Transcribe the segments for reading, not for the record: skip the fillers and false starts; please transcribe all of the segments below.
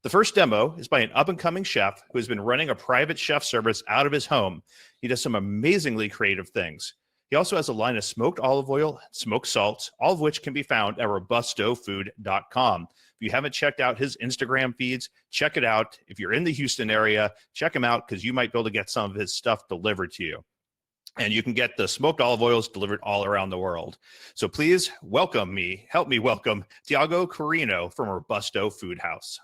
The first demo is by an up-and-coming chef who has been running a private chef service out of his home. He does some amazingly creative things. He also has a line of smoked olive oil, smoked salts, all of which can be found at robustofood.com. If you haven't checked out his Instagram feeds, check it out. If you're in the Houston area, check him out because you might be able to get some of his stuff delivered to you. And you can get the smoked olive oils delivered all around the world. So please help me welcome Thiago Quirino from Robusto Food House.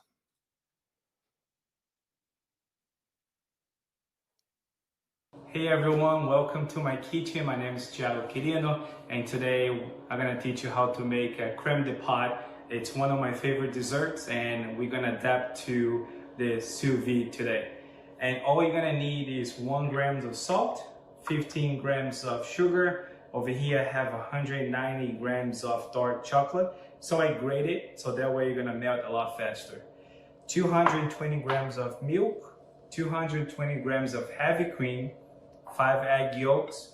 Hey everyone, welcome to my kitchen. My name is Thiago Quirino, and today I'm gonna teach you how to make a creme de pâte. It's one of my favorite desserts, and we're gonna adapt to the sous vide today. And all you're gonna need is 1 gram of salt, 15 grams of sugar. Over here I have 190 grams of dark chocolate. So I grate it, so that way you're gonna melt a lot faster. 220 grams of milk, 220 grams of heavy cream, 5 egg yolks,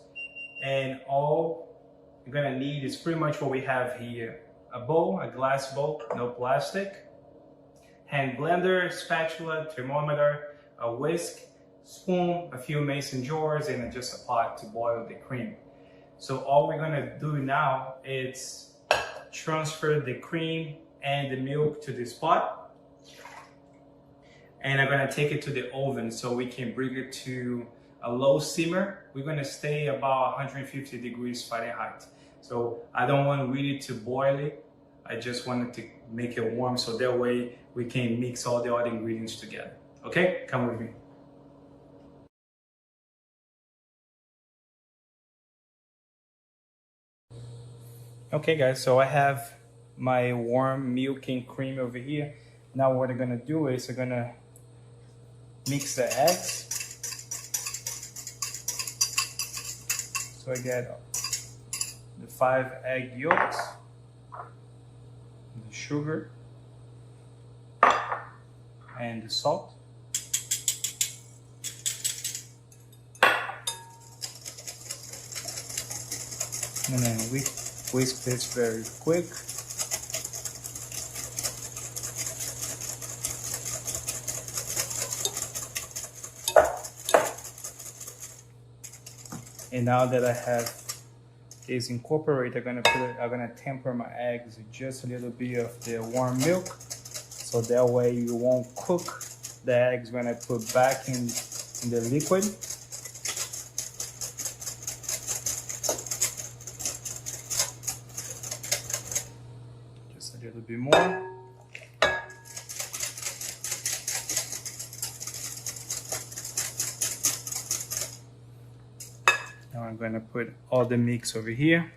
and all you're gonna need is pretty much what we have here. A bowl, a glass bowl, no plastic, hand blender, spatula, thermometer, a whisk, spoon, a few mason jars, and just a pot to boil the cream. So all we're gonna do now is transfer the cream and the milk to this pot. And I'm gonna take it to the oven so we can bring it to a low simmer. We're gonna stay about 150 degrees Fahrenheit. So I don't want really to boil it. I just wanted to make it warm so that way we can mix all the other ingredients together. Okay, come with me. Okay guys, so I have my warm milk and cream over here. Now what I'm gonna do is I'm gonna mix the eggs. So I get the 5 egg yolks, the sugar, and the salt. And then whisk this very quick. And now that I have this incorporated, I'm gonna temper my eggs with just a little bit of the warm milk, so that way you won't cook the eggs when I put back in the liquid. Just a little bit more. Now I'm going to put all the mix over here.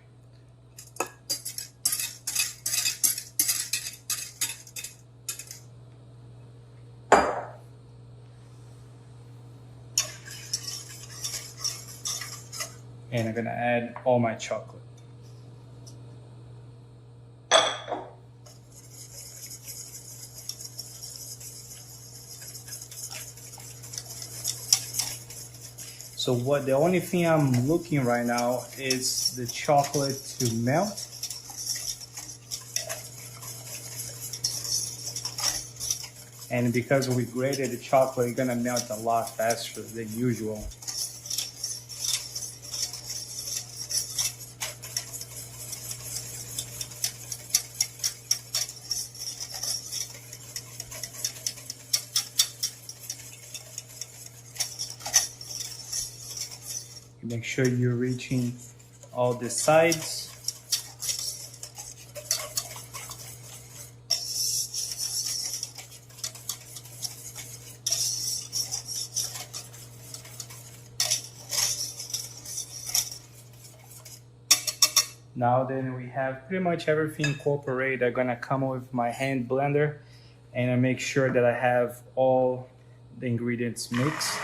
And I'm going to add all my chocolate. So the only thing I'm looking right now is the chocolate to melt. And because we grated the chocolate, it's gonna melt a lot faster than usual. Make sure you're reaching all the sides. Now then we have pretty much everything incorporated. I'm gonna come with my hand blender and I make sure that I have all the ingredients mixed.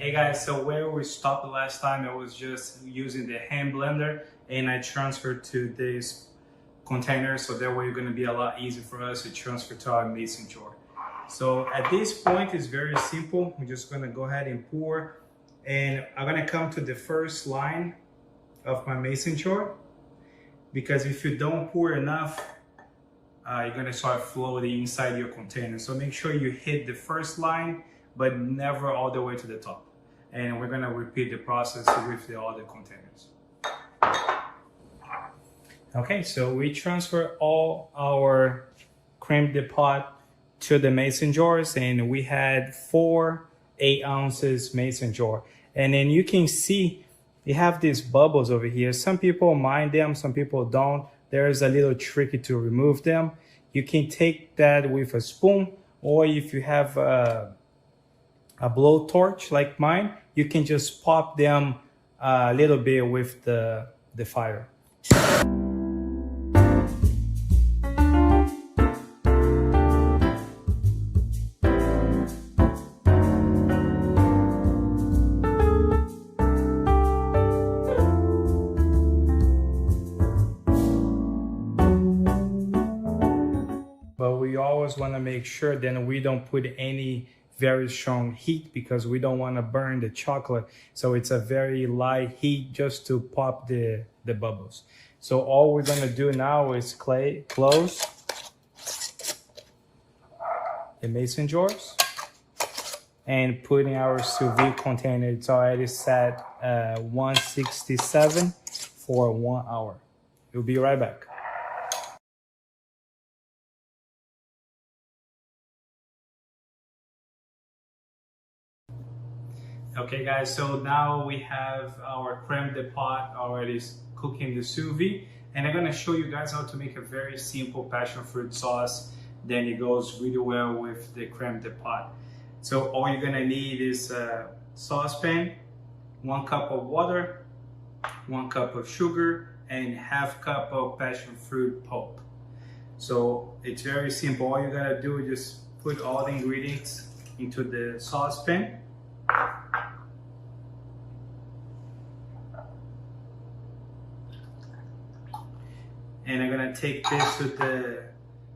Hey guys, so where we stopped the last time, I was just using the hand blender and I transferred to this container, so that way it's going to be a lot easier for us to transfer to our mason jar. So at this point, it's very simple. We're just going to go ahead and pour, and I'm going to come to the first line of my mason jar, because if you don't pour enough, you're going to start floating inside your container. So make sure you hit the first line, but never all the way to the top. And we're going to repeat the process with the other containers. Okay, so we transfer all our creme de pot to the mason jars, and we had 4 8-ounces mason jar. And then you can see you have these bubbles over here. Some people mind them, some people don't. There is a little tricky to remove them. You can take that with a spoon, or if you have a blowtorch like mine, you can just pop them a little bit with the fire. But we always want to make sure then we don't put any very strong heat, because we don't want to burn the chocolate. So it's a very light heat just to pop the bubbles. So all we're going to do now is close the mason jars and put in our sous vide container. It's already set 167 for 1 hour. We'll be right back. Okay guys, so now we have our creme de pot already cooking the sous vide, and I'm going to show you guys how to make a very simple passion fruit sauce. Then it goes really well with the creme de pot. So all you're going to need is a saucepan, 1 cup of water, 1 cup of sugar, and ½ cup of passion fruit pulp. So it's very simple. All you got to do is just put all the ingredients into the saucepan. And I'm gonna take this to the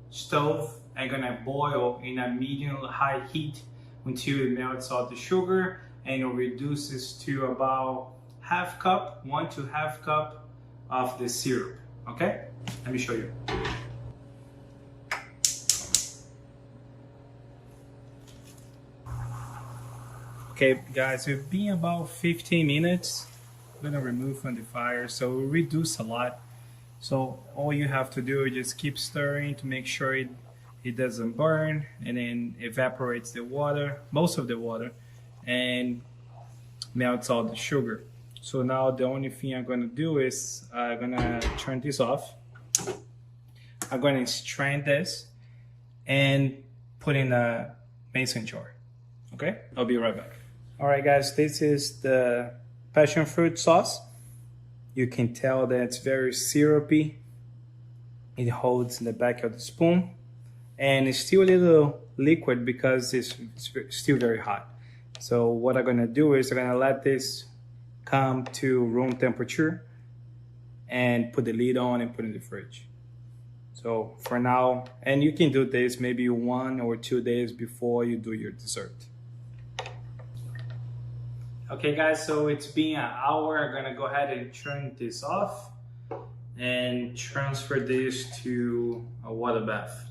stove. I'm gonna boil in a medium-high heat until it melts all the sugar, and it reduces to about ½ cup, 1 to ½ cup of the syrup. Okay, let me show you. Okay, guys, it's been about 15 minutes. I'm gonna remove from the fire, so it will reduce a lot. So all you have to do is just keep stirring to make sure it doesn't burn, and then evaporates the water, most of the water, and melts all the sugar. So now the only thing I'm going to do is I'm going to turn this off. I'm going to strain this and put in a mason jar. Okay, I'll be right back. All right guys, this is the passion fruit sauce. You can tell that it's very syrupy. It holds in the back of the spoon, and it's still a little liquid because it's still very hot. So what I'm gonna do is I'm gonna let this come to room temperature and put the lid on and put it in the fridge. So for now, and you can do this maybe 1 or 2 days before you do your dessert. Okay guys, so it's been an hour. I'm gonna go ahead and turn this off and transfer this to a water bath.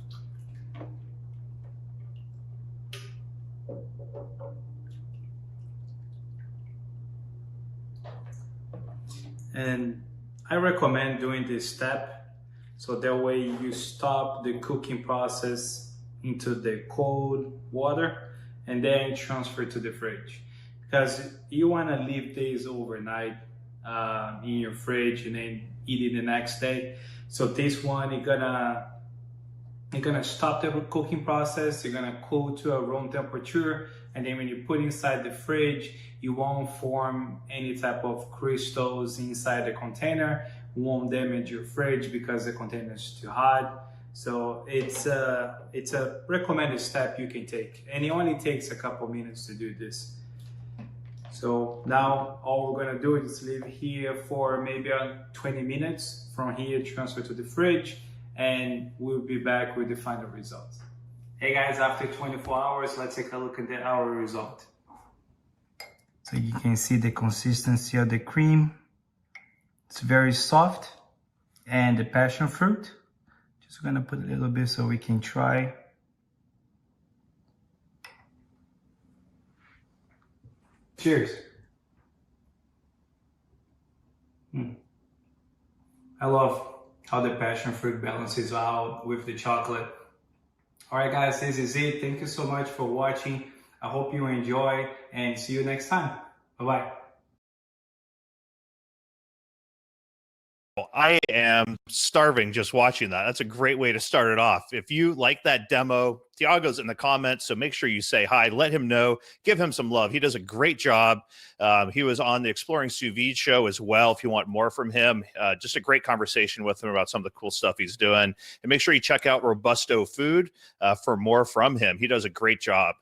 And I recommend doing this step, so that way you stop the cooking process into the cold water and then transfer to the fridge. Because you want to leave these overnight in your fridge and then eat it the next day. So this one, you're gonna stop the cooking process. You're gonna cool to a room temperature, and then when you put inside the fridge, you won't form any type of crystals inside the container. It won't damage your fridge because the container is too hot. So it's a recommended step you can take, and it only takes a couple minutes to do this. So now all we're gonna do is leave here for maybe 20 minutes. From here, transfer to the fridge, and we'll be back with the final results. Hey guys, after 24 hours, let's take a look at our result. So you can see the consistency of the cream. It's very soft. And the passion fruit. Just gonna put a little bit so we can try. Cheers. I love how the passion fruit balances out with the chocolate. All right, guys, this is it. Thank you so much for watching. I hope you enjoy and see you next time. Bye-bye. I am starving just watching that. That's a great way to start it off. If you like that demo, Thiago's in the comments, so make sure you say hi. Let him know. Give him some love. He does a great job. He was on the Exploring Sous Vide show as well. If you want more from him, just a great conversation with him about some of the cool stuff he's doing. And make sure you check out Robusto Food for more from him. He does a great job.